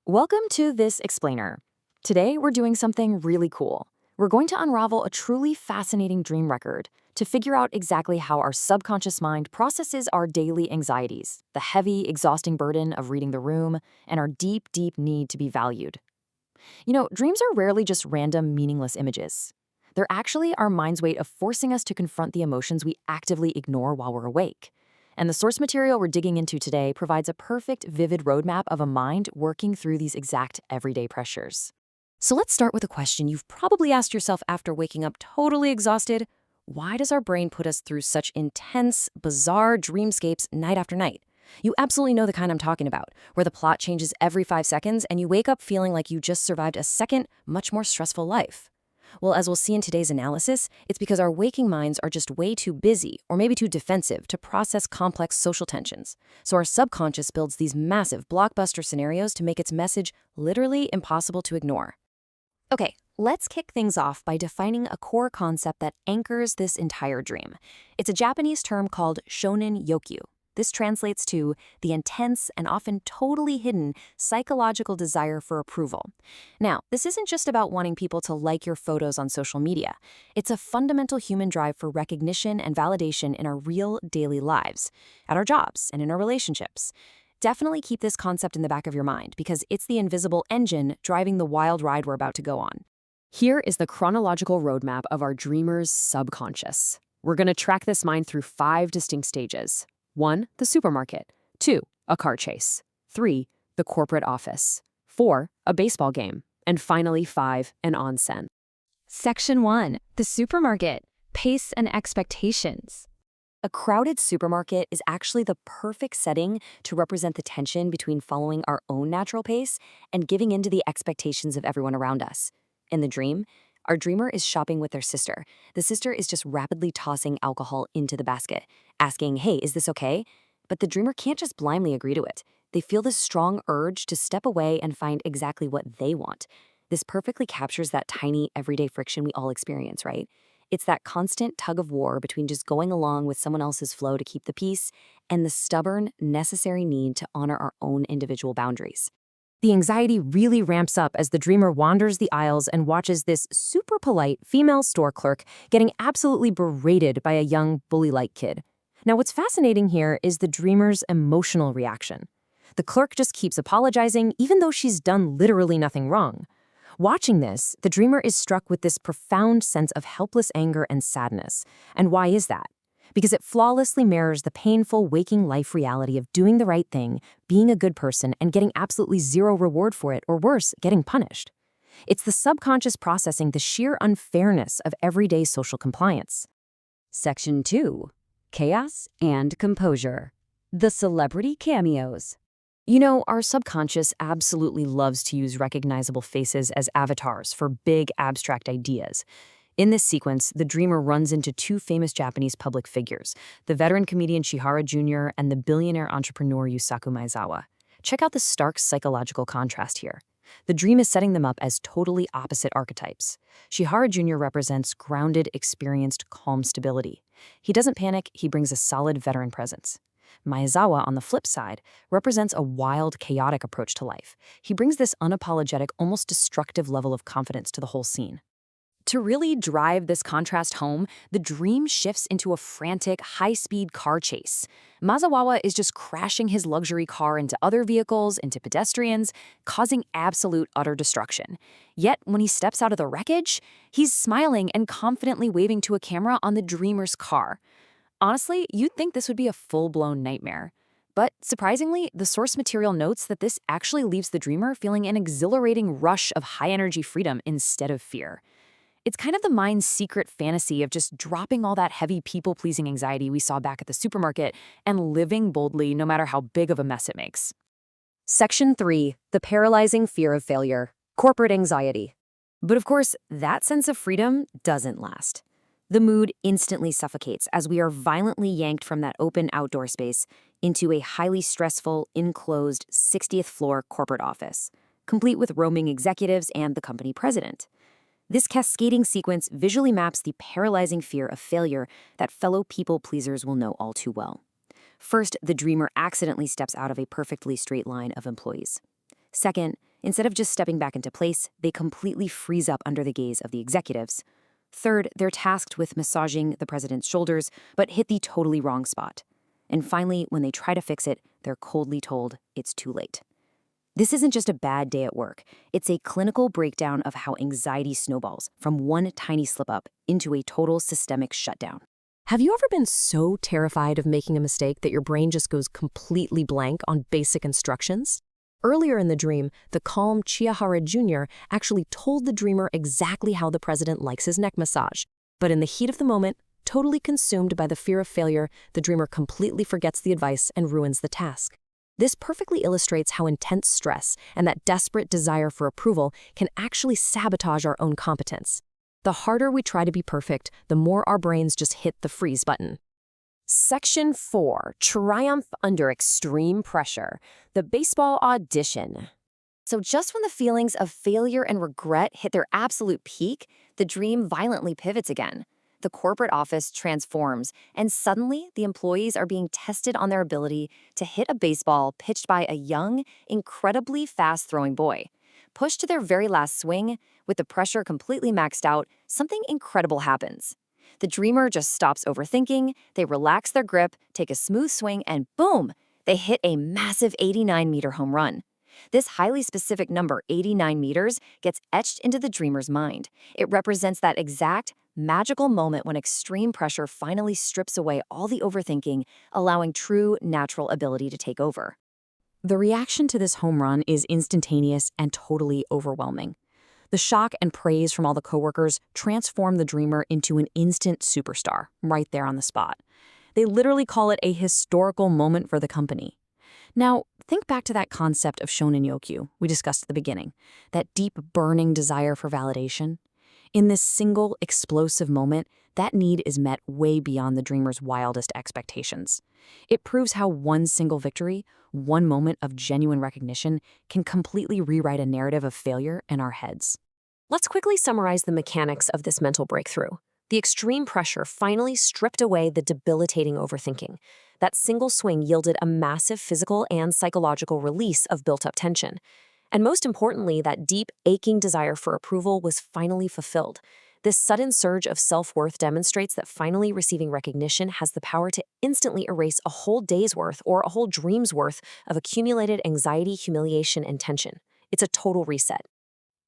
Welcome to this explainer. Today, we're doing something really cool. We're going to unravel a truly fascinating dream record to figure out exactly how our subconscious mind processes our daily anxieties, the heavy, exhausting burden of reading the room, and our deep, deep need to be valued. Dreams are rarely just random, meaningless images. They're actually our mind's way of forcing us to confront the emotions we actively ignore while we're awake. And the source material we're digging into today provides a perfect, vivid roadmap of a mind working through these exact everyday pressures. So let's start with a question you've probably asked yourself after waking up totally exhausted. Why does our brain put us through such intense, bizarre dreamscapes night after night? You absolutely know the kind I'm talking about, where the plot changes every 5 seconds and you wake up feeling like you just survived a second, much more stressful life. Well, as we'll see in today's analysis, it's because our waking minds are just way too busy or maybe too defensive to process complex social tensions. So our subconscious builds these massive blockbuster scenarios to make its message literally impossible to ignore. Okay, let's kick things off by defining a core concept that anchors this entire dream. It's a Japanese term called shonen yokyu. This translates to the intense and often totally hidden psychological desire for approval. Now, this isn't just about wanting people to like your photos on social media. It's a fundamental human drive for recognition and validation in our real daily lives, at our jobs, and in our relationships. Definitely keep this concept in the back of your mind because it's the invisible engine driving the wild ride we're about to go on. Here is the chronological roadmap of our dreamer's subconscious. We're going to track this mind through 5 distinct stages. 1. The supermarket. 2. A car chase. 3. The corporate office. 4. A baseball game. And finally, 5. An onsen. Section 1. The supermarket. Pace and expectations. A crowded supermarket is actually the perfect setting to represent the tension between following our own natural pace and giving in to the expectations of everyone around us. In the dream, our dreamer is shopping with their sister. The sister is just rapidly tossing alcohol into the basket, asking, "Hey, is this okay?" But the dreamer can't just blindly agree to it. They feel this strong urge to step away and find exactly what they want. This perfectly captures that tiny, everyday friction we all experience, right? It's that constant tug of war between just going along with someone else's flow to keep the peace and the stubborn, necessary need to honor our own individual boundaries. The anxiety really ramps up as the dreamer wanders the aisles and watches this super polite female store clerk getting absolutely berated by a young bully-like kid. Now, what's fascinating here is the dreamer's emotional reaction. The clerk just keeps apologizing even though she's done literally nothing wrong. Watching this, the dreamer is struck with this profound sense of helpless anger and sadness. And why is that? Because it flawlessly mirrors the painful waking life reality of doing the right thing, being a good person, and getting absolutely zero reward for it, or worse, getting punished. It's the subconscious processing the sheer unfairness of everyday social compliance. Section 2. Chaos and Composure. The Celebrity Cameos. Our subconscious absolutely loves to use recognizable faces as avatars for big, abstract ideas. In this sequence, the dreamer runs into 2 famous Japanese public figures, the veteran comedian Chihara Jr. and the billionaire entrepreneur Yusaku Maezawa. Check out the stark psychological contrast here. The dream is setting them up as totally opposite archetypes. Chihara Jr. represents grounded, experienced, calm stability. He doesn't panic, he brings a solid veteran presence. Maezawa, on the flip side, represents a wild, chaotic approach to life. He brings this unapologetic, almost destructive level of confidence to the whole scene. To really drive this contrast home, the dream shifts into a frantic, high-speed car chase. Maezawa is just crashing his luxury car into other vehicles, into pedestrians, causing absolute utter destruction. Yet, when he steps out of the wreckage, he's smiling and confidently waving to a camera on the dreamer's car. Honestly, you'd think this would be a full-blown nightmare. But surprisingly, the source material notes that this actually leaves the dreamer feeling an exhilarating rush of high-energy freedom instead of fear. It's kind of the mind's secret fantasy of just dropping all that heavy people-pleasing anxiety we saw back at the supermarket and living boldly no matter how big of a mess it makes. Section 3. The Paralyzing Fear of Failure. Corporate Anxiety. But of course, that sense of freedom doesn't last. The mood instantly suffocates as we are violently yanked from that open outdoor space into a highly stressful, enclosed 60th floor corporate office, complete with roaming executives and the company president. This cascading sequence visually maps the paralyzing fear of failure that fellow people-pleasers will know all too well. First, the dreamer accidentally steps out of a perfectly straight line of employees. Second, Instead of just stepping back into place, they completely freeze up under the gaze of the executives. Third, they're tasked with massaging the president's shoulders, but hit the totally wrong spot. And finally, when they try to fix it, they're coldly told it's too late. This isn't just a bad day at work. It's a clinical breakdown of how anxiety snowballs from one tiny slip-up into a total systemic shutdown. Have you ever been so terrified of making a mistake that your brain just goes completely blank on basic instructions? Earlier in the dream, the calm Chihara Jr. actually told the dreamer exactly how the president likes his neck massage. But in the heat of the moment, totally consumed by the fear of failure, the dreamer completely forgets the advice and ruins the task. This perfectly illustrates how intense stress and that desperate desire for approval can actually sabotage our own competence. The harder we try to be perfect, the more our brains just hit the freeze button. Section 4. Triumph under extreme pressure. The baseball audition. So just when the feelings of failure and regret hit their absolute peak, the dream violently pivots again. The corporate office transforms, and suddenly the employees are being tested on their ability to hit a baseball pitched by a young, incredibly fast-throwing boy. Pushed to their very last swing, with the pressure completely maxed out, something incredible happens. The dreamer just stops overthinking, they relax their grip, take a smooth swing, and boom! They hit a massive 89-meter home run. This highly specific number, 89 meters, gets etched into the dreamer's mind. It represents that exact, magical moment when extreme pressure finally strips away all the overthinking, allowing true, natural ability to take over. The reaction to this home run is instantaneous and totally overwhelming. The shock and praise from all the coworkers transform the dreamer into an instant superstar, right there on the spot. They literally call it a historical moment for the company. Now, think back to that concept of shonen yokyu we discussed at the beginning, that deep, burning desire for validation. In this single, explosive moment, that need is met way beyond the dreamer's wildest expectations. It proves how one single victory, one moment of genuine recognition, can completely rewrite a narrative of failure in our heads. Let's quickly summarize the mechanics of this mental breakthrough. The extreme pressure finally stripped away the debilitating overthinking. That single swing yielded a massive physical and psychological release of built-up tension. And most importantly, that deep, aching desire for approval was finally fulfilled. This sudden surge of self-worth demonstrates that finally receiving recognition has the power to instantly erase a whole day's worth or a whole dream's worth of accumulated anxiety, humiliation, and tension. It's a total reset.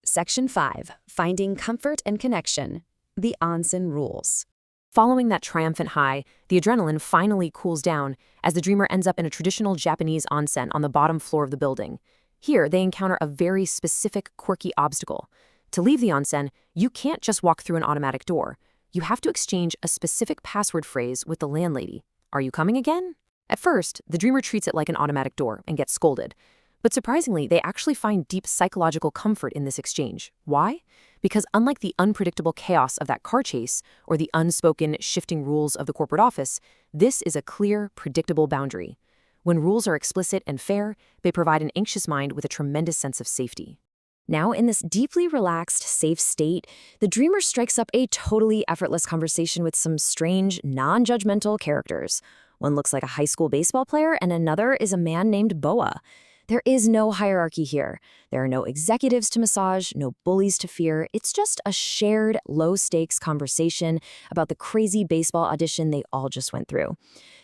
Section 5. Finding Comfort and Connection. The onsen rules. Following that triumphant high, the adrenaline finally cools down as the dreamer ends up in a traditional Japanese onsen on the bottom floor of the building. Here, they encounter a very specific, quirky obstacle. To leave the onsen, you can't just walk through an automatic door. You have to exchange a specific password phrase with the landlady. Are you coming again? At first, the dreamer treats it like an automatic door and gets scolded. But surprisingly, they actually find deep psychological comfort in this exchange. Why? Because unlike the unpredictable chaos of that car chase or the unspoken shifting rules of the corporate office, this is a clear, predictable boundary. When rules are explicit and fair, they provide an anxious mind with a tremendous sense of safety. Now, in this deeply relaxed, safe state, the dreamer strikes up a totally effortless conversation with some strange, non-judgmental characters. One looks like a high school baseball player, and another is a man named Boa. There is no hierarchy here. There are no executives to massage, no bullies to fear. It's just a shared, low-stakes conversation about the crazy baseball audition they all just went through.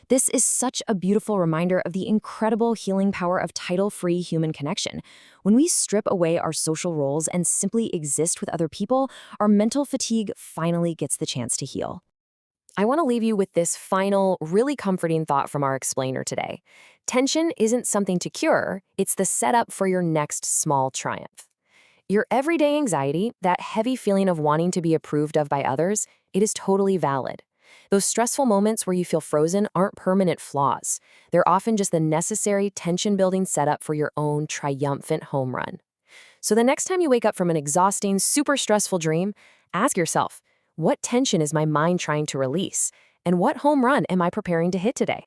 This is such a beautiful reminder of the incredible healing power of title-free human connection. When we strip away our social roles and simply exist with other people, our mental fatigue finally gets the chance to heal. I want to leave you with this final, really comforting thought from our explainer today. Tension isn't something to cure, it's the setup for your next small triumph. Your everyday anxiety, that heavy feeling of wanting to be approved of by others, it is totally valid. Those stressful moments where you feel frozen aren't permanent flaws. They're often just the necessary tension-building setup for your own triumphant home run. So the next time you wake up from an exhausting, super stressful dream, ask yourself, what tension is my mind trying to release? And what home run am I preparing to hit today?